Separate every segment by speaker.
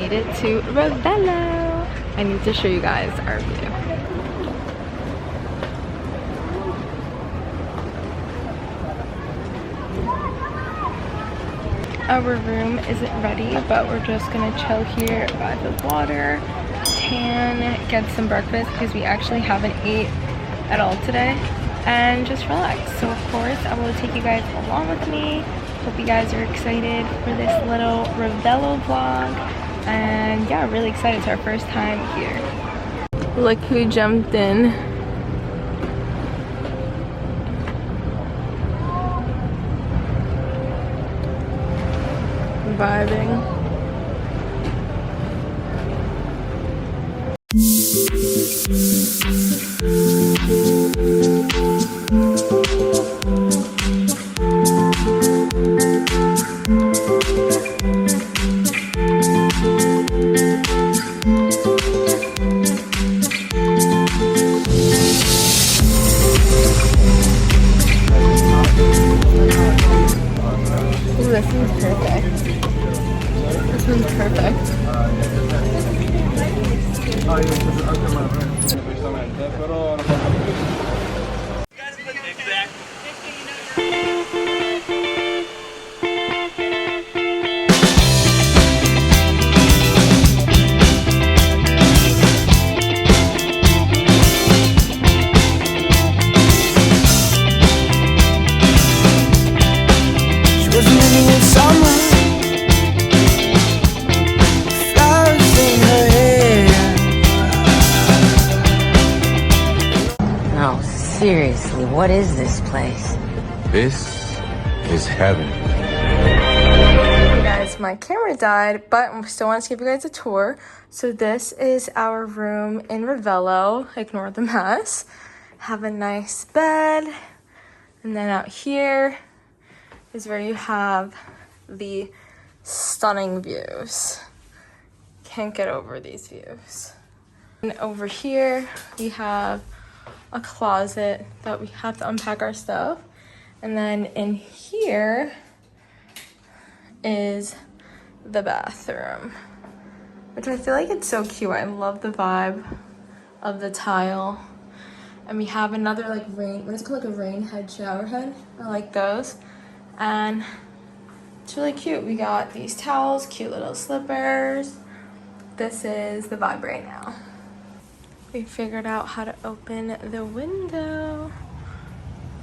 Speaker 1: made it to Ravello. I need to show you guys our view. Our room isn't ready, but we're just gonna chill here by the water, tan, get some breakfast because we actually haven't ate at all today, and just relax. So of course I will take you guys along with me. Hope you guys are excited for this little Ravello vlog, and yeah, really excited. It's our first time here. Look who jumped in. Vibing. Ooh, this one's perfect. This one's perfect.
Speaker 2: Seriously, what is this place?
Speaker 3: This is heaven.
Speaker 1: Hey guys, my camera died, but I still want to give you guys a tour. So this is our room in Ravello. Ignore the mess. Have a nice bed. And then out here is where you have the stunning views. Can't get over these views. And over here we have a closet that we have to unpack our stuff, and then in here is the bathroom, which I feel like it's so cute. I love the vibe of the tile. And we have another like rain, what is it called, like a rain head, shower head. I like those, and it's really cute. We got these towels, cute little slippers. This is the vibe right now. We figured out how to open the window.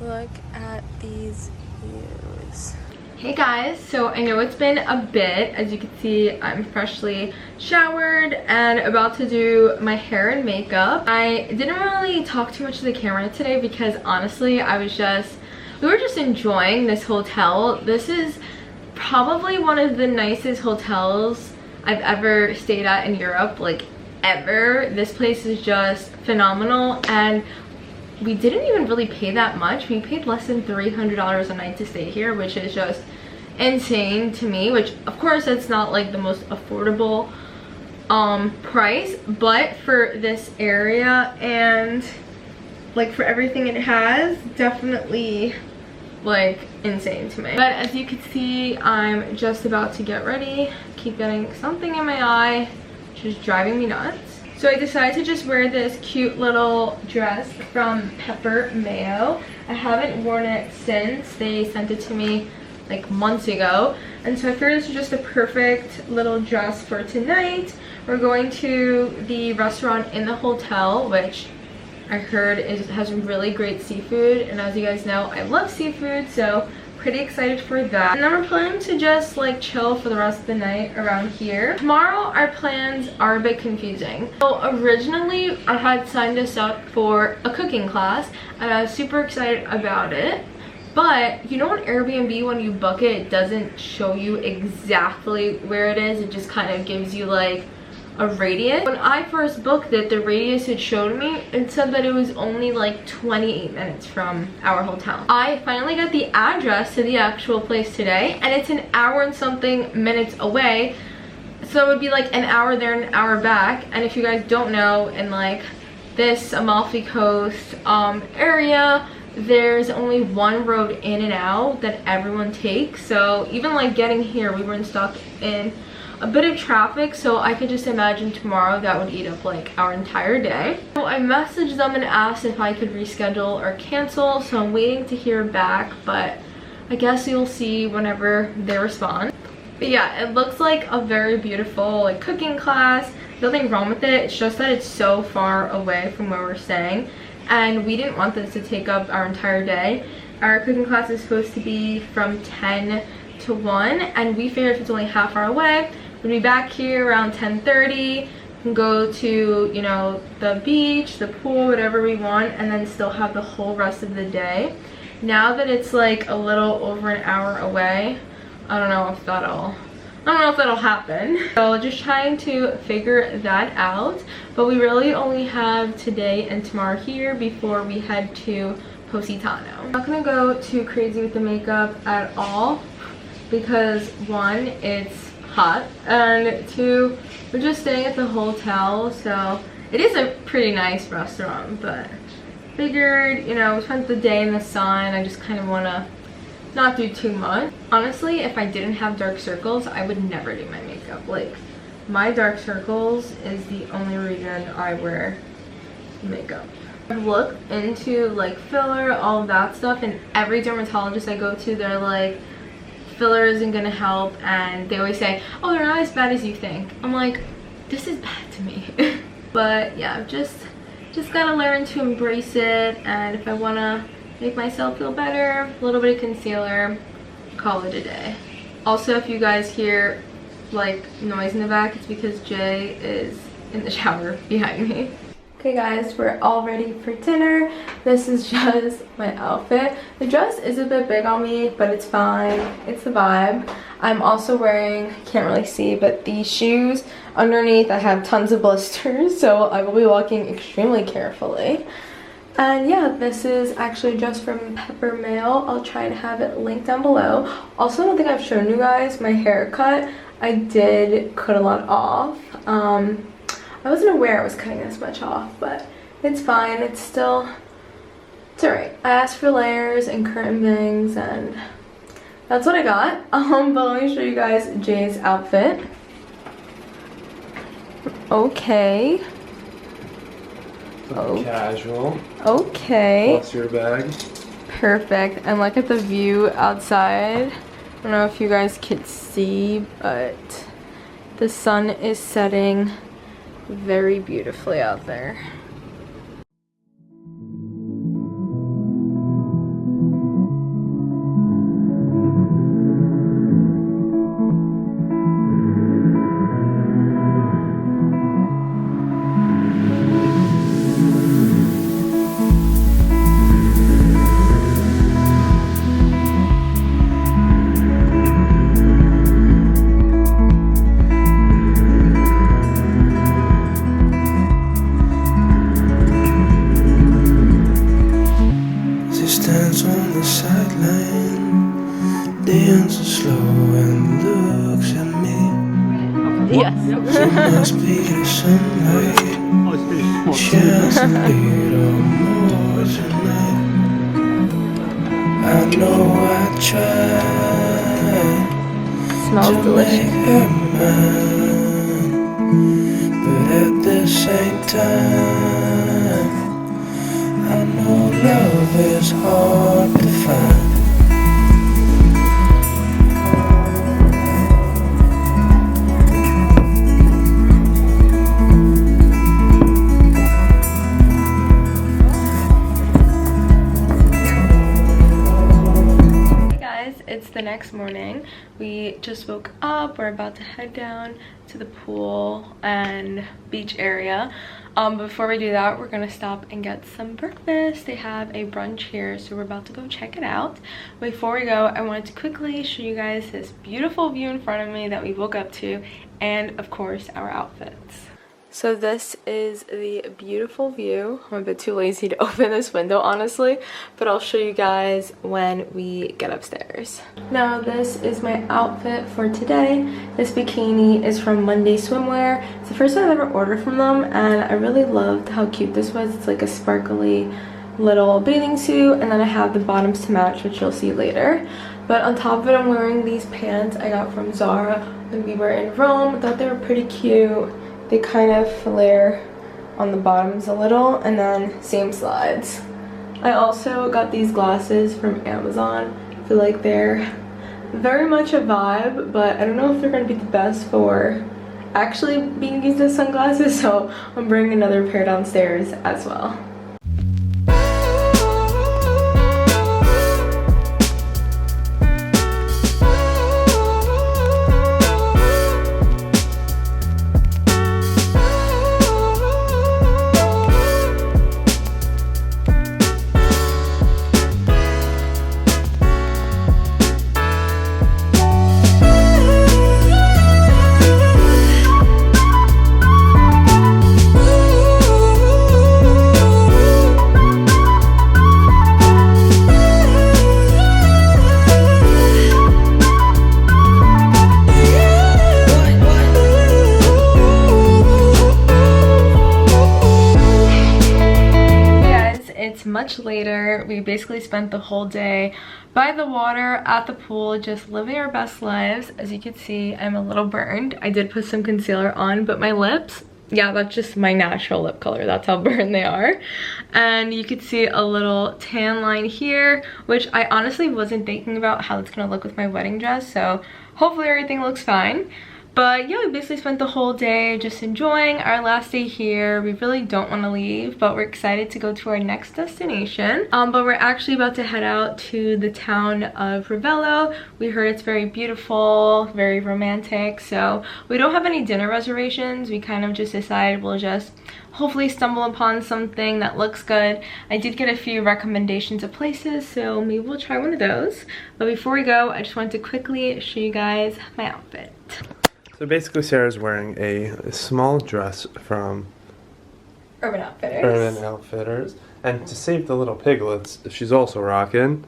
Speaker 1: Look at these views. Hey guys, so I know it's been a bit. As you can see, I'm freshly showered and about to do my hair and makeup. I didn't really talk too much to the camera today because honestly, we were just enjoying this hotel. This is probably one of the nicest hotels I've ever stayed at in Europe, like ever. This place is just phenomenal, and we didn't even really pay that much. We paid less than $300 a night to stay here, which is just insane to me, which of course it's not like the most affordable price, but for this area and like for everything it has, definitely like insane to me. But as you can see, I'm just about to get ready. Keep getting something in my eye, which is driving me nuts. So I decided to just wear this cute little dress from Pepper Mayo. I haven't worn it since. They sent it to me like months ago, and so I figured this was just a perfect little dress for tonight. We're going to the restaurant in the hotel, which I heard has really great seafood, and as you guys know, I love seafood, so pretty excited for that. And then we're planning to just like chill for the rest of the night around here. Tomorrow our plans are a bit confusing. So originally I had signed us up for a cooking class and I was super excited about it, but you know on Airbnb when you book it, it doesn't show you exactly where it is. It just kind of gives you like a radius. When I first booked it, the radius it showed me, it said that it was only like 28 minutes from our hotel. I finally got the address to the actual place today, and it's an hour and something minutes away. So it would be like an hour there and an hour back. And if you guys don't know, in like this Amalfi Coast area, there's only one road in and out that everyone takes. So even like getting here, we weren't stuck in a bit of traffic, so I could just imagine tomorrow that would eat up like our entire day. So I messaged them and asked if I could reschedule or cancel, so I'm waiting to hear back, but I guess you'll see whenever they respond. But yeah, it looks like a very beautiful like cooking class. Nothing wrong with it, it's just that it's so far away from where we're staying, and we didn't want this to take up our entire day. Our cooking class is supposed to be from 10 to 1, and we figured if it's only half hour away, we'd be back here around 10:30, and go to, you know, the beach, the pool, whatever we want, and then still have the whole rest of the day. Now that it's like a little over an hour away, I don't know if that'll happen. So just trying to figure that out. But we really only have today and tomorrow here before we head to Positano. I'm not gonna go too crazy with the makeup at all because one, it's hot, and two, we're just staying at the hotel, so it is a pretty nice restaurant, but figured, you know, we spent the day in the sun. I just kind of want to not do too much. Honestly, if I didn't have dark circles, I would never do my makeup. Like, my dark circles is the only reason I wear makeup. I've looked into like filler, all of that stuff, and every dermatologist I go to, they're like, filler isn't gonna help, and they always say, oh, they're not as bad as you think. I'm like, this is bad to me. But yeah, I've just gotta learn to embrace it, and if I wanna make myself feel better, a little bit of concealer, call it a day. Also, if you guys hear like noise in the back, it's because Jay is in the shower behind me. Okay guys, we're all ready for dinner. This is just my outfit. The dress is a bit big on me, but it's fine. It's the vibe. I'm also wearing, can't really see, but these shoes. Underneath I have tons of blisters, so I will be walking extremely carefully. And yeah, this is actually just from Pepper Mail. I'll try and have it linked down below. Also, I don't think I've shown you guys my haircut. I did cut a lot off. I wasn't aware I was cutting this much off, but it's fine. It's alright. I asked for layers and curtain bangs, and that's what I got. But let me show you guys Jay's outfit. Okay.
Speaker 4: Oh. Casual.
Speaker 1: Okay.
Speaker 4: Plus your bag.
Speaker 1: Perfect. And look at the view outside. I don't know if you guys can see, but the sun is setting very beautifully out there. Yes.
Speaker 5: She must be the sunlight. She hasn't been on more tonight. I know I tried
Speaker 1: Smells
Speaker 5: to make
Speaker 1: delicious.
Speaker 5: her mine, but at the same time, I know love is hard to find.
Speaker 1: It's the next morning. We just woke up. We're about to head down to the pool and beach area. Before we do that, we're gonna stop and get some breakfast. They have a brunch here, so we're about to go check it out. Before we go, I wanted to quickly show you guys this beautiful view in front of me that we woke up to, and of course our outfits. So this is the beautiful view. I'm a bit too lazy to open this window, honestly, but I'll show you guys when we get upstairs. Now this is my outfit for today. This bikini is from Monday Swimwear. It's the first time I've ever ordered from them, and I really loved how cute this was. It's like a sparkly little bathing suit, and then I have the bottoms to match, which you'll see later. But on top of it, I'm wearing these pants I got from Zara when we were in Rome. I thought they were pretty cute. They kind of flare on the bottoms a little, and then same slides. I also got these glasses from Amazon. I feel like they're very much a vibe, but I don't know if they're going to be the best for actually being used as sunglasses, so I'm bringing another pair downstairs as well. Much later. We basically spent the whole day by the water at the pool, just living our best lives. As you can see, I'm a little burned. I did put some concealer on, but my lips, yeah, that's just my natural lip color. That's how burned they are. And you could see a little tan line here, which I honestly wasn't thinking about how it's gonna look with my wedding dress, so hopefully everything looks fine. But yeah, we basically spent the whole day just enjoying our last day here. We really don't want to leave, but we're excited to go to our next destination. But we're actually about to head out to the town of Ravello. We heard it's very beautiful, very romantic, so we don't have any dinner reservations. We kind of just decided we'll just hopefully stumble upon something that looks good. I did get a few recommendations of places, so maybe we'll try one of those. But before we go, I just wanted to quickly show you guys my outfit.
Speaker 4: So basically, Sarah's wearing a small dress from
Speaker 1: Urban Outfitters.
Speaker 4: And to save the little piglets, she's also rocking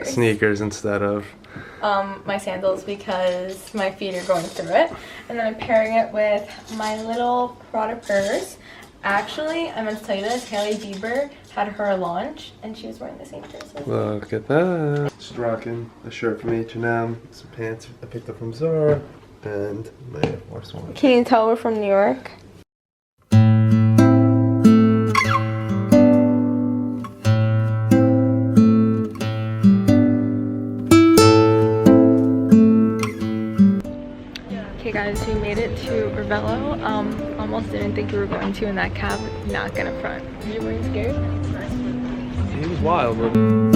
Speaker 4: sneakers instead of
Speaker 1: my sandals, because my feet are going through it. And then I'm pairing it with my little Prada purse. Actually, I meant to tell you this, Hailey Bieber had her launch and she was wearing the same dress as me.
Speaker 4: Look at that. She's rocking a shirt from H&M, some pants I picked up from Zara, and my Air Force One.
Speaker 1: Can you tell we're from New York? Okay guys, we made it to Ravello. Almost didn't think we were going to in that cab. Not gonna front. You weren't scared?
Speaker 4: He was wild, but